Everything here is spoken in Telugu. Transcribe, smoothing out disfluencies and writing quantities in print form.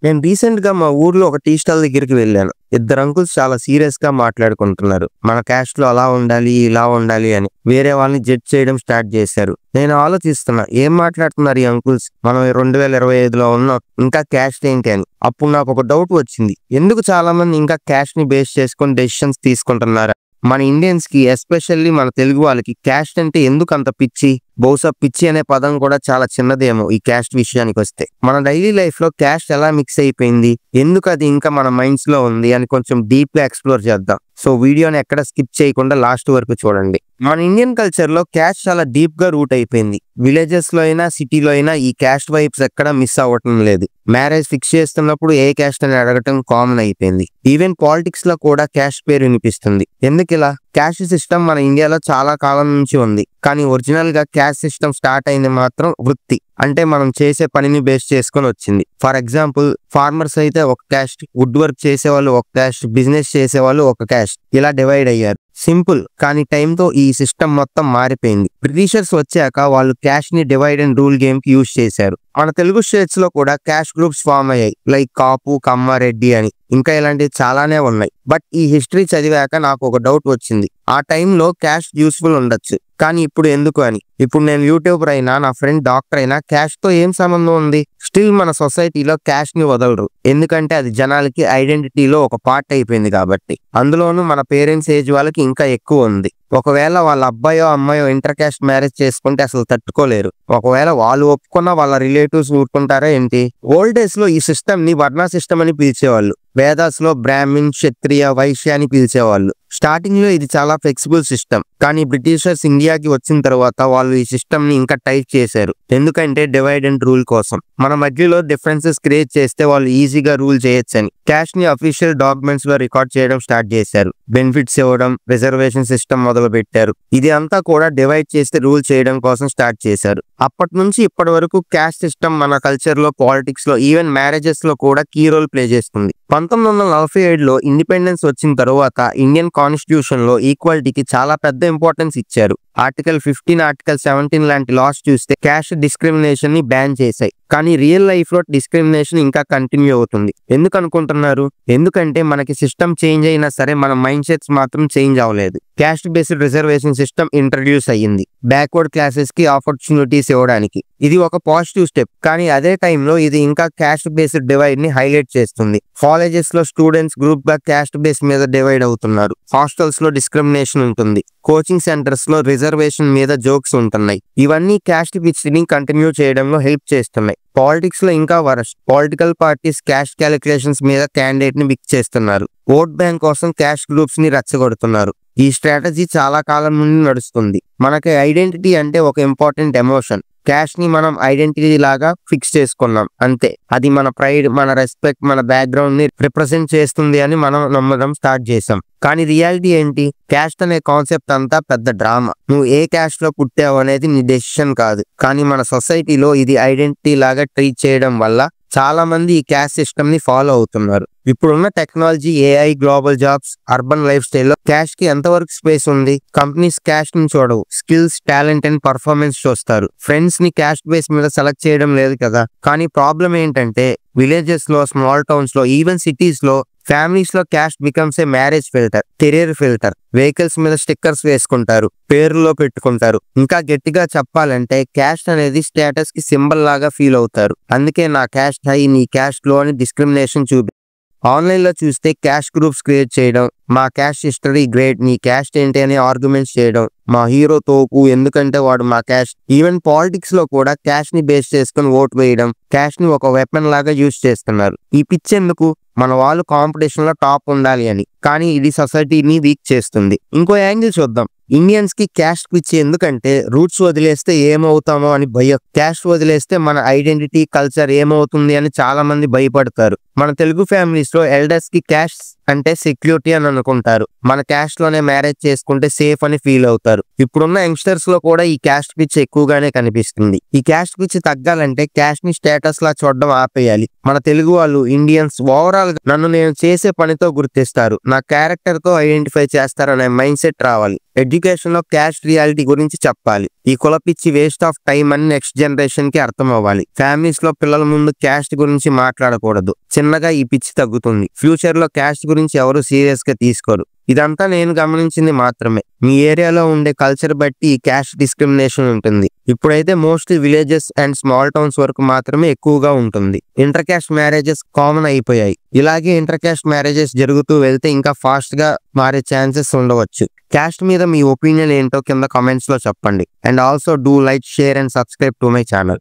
నేను రీసెంట్ గా మా ఊర్లో ఒక టీ స్టాల్ దగ్గరికి వెళ్ళాను. ఇద్దరు అంకుల్స్ చాలా సీరియస్ గా మాట్లాడుకుంటున్నారు. మన క్యాస్ట్ లో అలా ఉండాలి, ఇలా ఉండాలి అని వేరే వాళ్ళని జడ్జ్ చేయడం స్టార్ట్ చేశారు. నేను ఆలోచిస్తున్నా, ఏం మాట్లాడుతున్నారు ఈ అంకుల్స్? మనం 2025లో ఉన్నాం, ఇంకా క్యాస్ట్ ఏంటి అని. అప్పుడు నాకు ఒక డౌట్ వచ్చింది, ఎందుకు చాలా మంది ఇంకా క్యాస్ట్ ని బేస్ చేసుకొని డెసిషన్స్ తీసుకుంటున్నారు? మన ఇండియన్స్ కి, ఎస్పెషల్లీ మన తెలుగు వాళ్ళకి క్యాస్ట్ అంటే ఎందుకు అంత పిచ్చి? బహుశా పిచ్చి అనే పదం కూడా చాలా చిన్నదేమో ఈ క్యాస్ట్ విషయానికి వస్తే. మన డైలీ లైఫ్ లో క్యాస్ట్ ఎలా మిక్స్ అయిపోయింది, ఎందుకు అది ఇంకా మన మైండ్స్ లో ఉంది అని కొంచెం డీప్ గా ఎక్స్ప్లోర్ చేద్దాం. సో వీడియోని ఎక్కడ స్కిప్ చేయకుండా లాస్ట్ వరకు చూడండి. మన ఇండియన్ కల్చర్ లో క్యాస్ట్ చాలా డీప్ గా రూట్ అయిపోయింది. విలేజెస్ లో అయినా సిటీలో అయినా ఈ క్యాస్ట్ వైబ్స్ ఎక్కడ మిస్ అవ్వటం లేదు. మ్యారేజ్ ఫిక్స్ చేస్తున్నప్పుడు ఏ క్యాస్ట్ అని అడగటం కామన్ అయిపోయింది. ఈవెన్ పాలిటిక్స్ లో కూడా క్యాస్ట్ పేరు వినిపిస్తుంది. ఎందుకు ఇలా? క్యాస్ట్ సిస్టమ్ మన ఇండియాలో చాలా కాలం నుంచి ఉంది, కానీ ఒరిజినల్ గా క్యాస్ట్ సిస్టమ్ స్టార్ట్ అయింది మాత్రం వృత్తి, అంటే మనం చేసే పనిని బేస్ చేసుకొని వచ్చింది. ఫర్ ఎగ్జాంపుల్, ఫార్మర్స్ అయితే ఒక క్యాస్ట్, వుడ్ వర్క్ చేసేవాళ్ళు ఒక క్యాస్ట్, బిజినెస్ చేసేవాళ్ళు ఒక క్యాస్ట్, ఇలా డివైడ్ అయ్యారు. సింపుల్, కానీ టైంతో ఈ సిస్టమ్ మొత్తం మారిపోయింది. బ్రిటిషర్స్ వచ్చాక వాళ్ళు క్యాస్ట్ ని డివైడ్ అండ్ రూల్ గేమ్ కి యూజ్ చేశారు. మన తెలుగు స్టేట్స్ లో కూడా క్యాస్ట్ గ్రూప్స్ ఫామ్ అయ్యాయి, లైక్ కాపు, కమ్మ, రెడ్డి అని. ఇంకా ఇలాంటివి చాలానే ఉన్నాయి. బట్ ఈ హిస్టరీ చదివాక నాకు ఒక డౌట్ వచ్చింది. ఆ టైంలో క్యాస్ట్ యూస్ఫుల్ ఉండొచ్చు, కానీ ఇప్పుడు ఎందుకు అని. ఇప్పుడు నేను యూట్యూబర్ అయినా, నా ఫ్రెండ్ డాక్టర్ అయినా క్యాస్ట్ తో ఏం సంబంధం ఉంది? స్టిల్ మన సొసైటీలో క్యాస్ట్ ని వదలరు, ఎందుకంటే అది జనాలకి ఐడెంటిటీలో ఒక పార్ట్ అయిపోయింది కాబట్టి. అందులోనూ మన పేరెంట్స్ ఏజ్ వాళ్ళకి ఇంకా ఎక్కువ ఉంది. ఒకవేళ వాళ్ళ అబ్బాయో అమ్మాయో ఇంటర్ క్యాస్ట్ మ్యారేజ్ చేసుకుంటే అసలు తట్టుకోలేరు. ఒకవేళ వాళ్ళు ఒప్పుకున్న వాళ్ళ రిలేటివ్స్ ఊరుకుంటారా ఏంటి? ఓల్డ్ డేస్ లో ఈ సిస్టమ్ ని వర్ణ సిస్టమ్ అని పిలిచేవాళ్ళు. వేదాస్ లో బ్రాహ్మిన్, క్షత్రియ, వైశ్య అని పిలిచేవాళ్ళు. స్టార్టింగ్ లో ఇది చాలా ఫ్లెక్సిబుల్ సిస్టమ్, కానీ బ్రిటిషర్స్ ఇండియాకి వచ్చిన తర్వాత వాళ్ళు ఈ సిస్టమ్ ని ఇంకా టైట్ చేశారు. ఎందుకంటే డివైడ్ అండ్ రూల్ కోసం. మన మధ్యలో డిఫరెన్సెస్ క్రియేట్ చేస్తే వాళ్ళు ఈజీగా రూల్ చేయొచ్చని క్యాస్ట్ ని అఫీషియల్ డాక్యుమెంట్స్ లో రికార్డ్ చేయడం స్టార్ట్ చేశారు. బెనిఫిట్స్ ఇవ్వడం, రిజర్వేషన్ సిస్టమ్ మొదలు పెట్టారు. ఇది అంతా కూడా డివైడ్ చేస్తే రూల్ చేయడం కోసం స్టార్ట్ చేశారు. అప్పటి నుంచి ఇప్పటి వరకు క్యాస్ట్ సిస్టమ్ మన కల్చర్ లో, పాలిటిక్స్ లో, ఈవెన్ మ్యారేజెస్ లో కూడా కీ రోల్ ప్లే చేస్తుంది. 1947లో ఇండిపెండెన్స్ వచ్చిన తర్వాత ఇండియన్ కాన్స్టిట్యూషన్ లో ఈక్వాలిటీకి చాలా పెద్ద ఇంపార్టెన్స్ ఇచ్చారు. ఆర్టికల్ 15, ఆర్టికల్ 17 లాంటి లాస్ చూస్తే క్యాస్ట్ డిస్క్రిమినేషన్ ని బ్యాన్ చేశాయి. కానీ రియల్ లైఫ్ లో డిస్క్రిమినేషన్ ఇంకా కంటిన్యూ అవుతుంది. ఎందుకు అనుకుంటున్నారు? ఎందుకంటే మనకి సిస్టమ్ చేంజ్ అయినా సరే మన మైండ్ సెట్స్ మాత్రం చేంజ్ అవ్వలేదు. Caste based reservation system introduce అయ్యింది బ్యాక్వర్డ్ క్లాసెస్ కి ఆపర్చునిటీస్ ఇవ్వడానికి. ఇది ఒక పాజిటివ్ స్టెప్, కానీ అదే టైంలో ఇది ఇంకా క్యాస్ట్ బేస్డ్ డివైడ్ ని హైలైట్ చేస్తుంది. కాలేజెస్ లో స్టూడెంట్స్ గ్రూప్ గా క్యాస్ట్ బేస్ మీద డివైడ్ అవుతున్నారు. హాస్టల్స్ లో డిస్క్రిమినేషన్ ఉంటుంది. కోచింగ్ సెంటర్స్ లో రిజర్వేషన్ మీద జోక్స్ ఉంటున్నాయి. ఇవన్నీ క్యాస్ట్ పిచ్చిని కంటిన్యూ చేయడంలో హెల్ప్ చేస్తున్నాయి. పాలిటిక్స్ లో ఇంకా worst. Political parties caste calculations మీద క్యాండిడేట్ ని పిక్ చేస్తున్నారు. ఓట్ బ్యాంక్ కోసం క్యాస్ట్ గ్రూప్స్ ని రెచ్చగొడుతున్నారు. ఈ స్ట్రాటజీ చాలా కాలం నుండి నడుస్తుంది. మనకి ఐడెంటిటీ అంటే ఒక ఇంపార్టెంట్ ఎమోషన్. క్యాస్ట్ ని మనం ఐడెంటిటీ లాగా ఫిక్స్ చేసుకున్నాం అంతే. అది మన ప్రైడ్, మన రెస్పెక్ట్, మన బ్యాక్గ్రౌండ్ ని రిప్రజెంట్ చేస్తుంది అని మనం నమ్మడం స్టార్ట్ చేసాం. కానీ రియాలిటీ ఏంటి? క్యాస్ట్ అనే కాన్సెప్ట్ అంతా పెద్ద డ్రామా. నువ్వు ఏ క్యాస్ట్ లో పుట్టావు అనేది నీ డెసిషన్ కాదు, కానీ మన సొసైటీలో ఇది ఐడెంటిటీ లాగా ట్రీట్ చేయడం వల్ల చాలా మంది ఈ క్యాస్ట్ సిస్టమ్ ని ఫాలో అవుతున్నారు. ఇప్పుడున్న technology, AI, global jobs, urban life స్టైల్లో క్యాస్ట్ కి ఎంతవరకు స్పేస్ ఉంది? కంపెనీస్ క్యాస్ట్ ని చూడవు, స్కిల్స్, టాలెంట్ అండ్ పర్ఫార్మెన్స్ చూస్తారు. ఫ్రెండ్స్ ని క్యాస్ట్ బేస్ మీద సెలెక్ట్ చేయడం లేదు కదా. కానీ ప్రాబ్లం ఏంటంటే విలేజెస్ లో, స్మాల్ టౌన్స్ లో, ఈవెన్ సిటీస్ లో ఫ్యామిలీస్ లో caste becomes a marriage filter, career filter. Vehicles మీద స్టిక్కర్స్ వేసుకుంటారు, పేరులో పెట్టుకుంటారు. ఇంకా గట్టిగా చెప్పాలంటే క్యాస్ట్ అనేది స్టేటస్ కి సింబల్ లాగా ఫీల్ అవుతారు. అందుకే నా క్యాస్ట్ హై, నీ క్యాస్ట్ లో అని డిస్క్రిమినేషన్ చూపి ఆన్లైన్ లో చూస్తే క్యాస్ట్ గ్రూప్స్ క్రియేట్ చేయడం, మా క్యాస్ట్ హిస్టరీ గ్రేట్, నీ క్యాస్ట్ ఏంటి అని ఆర్గ్యుమెంట్స్ చేయడం, మా హీరో తోపు ఎందుకంటే వాడు మా క్యాస్ట్. ఈవెన్ పాలిటిక్స్ లో కూడా క్యాస్ట్ ని బేస్ చేసుకుని ఓట్ వేయడం, క్యాస్ట్ ని ఒక వెపన్ లాగా యూజ్ చేస్తున్నారు. ఈ పిచ్ ఎందుకు? మన వాళ్ళు కాంపిటీషన్ లో టాప్ ఉండాలి అని. కానీ ఇది సొసైటీని వీక్ చేస్తుంది. ఇంకో యాంగిల్ చూద్దాం. ఇండియన్స్ కి క్యాస్ట్ పిచ్చి ఎందుకంటే రూట్స్ వదిలేస్తే ఏమవుతామో అని భయం. క్యాస్ట్ వదిలేస్తే మన ఐడెంటిటీ, కల్చర్ ఏమవుతుంది అని చాలా మంది భయపడతారు. మన తెలుగు ఫ్యామిలీస్ లో ఎల్డర్స్ కి క్యాస్ట్ అంటే సెక్యూరిటీ అని అనుకుంటారు. మన క్యాస్ట్ లోనే మ్యారేజ్ చేసుకుంటే సేఫ్ అని ఫీల్ అవుతారు. ఇప్పుడున్న యంగ్స్టర్స్ లో కూడా ఈ క్యాస్ట్ పిచ్ ఎక్కువగానే కనిపిస్తుంది. ఈ క్యాస్ట్ పిచ్ తగ్గాలంటే క్యాస్ట్ ని స్టేటస్ లా చూడడం ఆపేయాలి. మన తెలుగు వాళ్ళు, ఇండియన్స్ ఓవరాల్ గా నన్ను నేను చేసే పనితో గుర్తిస్తారు, నా క్యారెక్టర్ తో ఐడెంటిఫై చేస్తారనే మైండ్ సెట్ రావాలి. ఎడ్యుకేషన్ లో క్యాస్ట్ రియాలిటీ గురించి చెప్పాలి. ఈ కుల పిచ్చి వేస్ట్ ఆఫ్ టైం అని నెక్స్ట్ జనరేషన్ కి అర్థం అవ్వాలి. ఫ్యామిలీస్ లో పిల్లల ముందు క్యాస్ట్ గురించి మాట్లాడకూడదు. చిన్నగా ఈ పిచ్చి తగ్గుతుంది. ఫ్యూచర్ లో క్యాస్ట్ గురించి ఎవరు సీరియస్ గా తీసుకోరు. ఇదంతా నేను గమనించింది మాత్రమే. మీ ఏరియాలో ఉండే కల్చర్ బట్టి ఈ క్యాస్ట్ డిస్క్రిమినేషన్ ఉంటుంది. ఇప్పుడైతే mostly villages and small towns వరకు మాత్రమే ఎక్కువగా ఉంటుంది. ఇంటర్ క్యాస్ట్ మ్యారేజెస్ కామన్ అయిపోయాయి. ఇలాగే ఇంటర్ క్యాస్ట్ మ్యారేజెస్ జరుగుతూ వెళ్తే ఇంకా ఫాస్ట్ గా మారే ఛాన్సెస్ ఉండవచ్చు. క్యాస్ట్ మీద మీ ఒపీనియన్ ఏంటో కింద కామెంట్స్ లో చెప్పండి. And also do like, share and subscribe to my channel.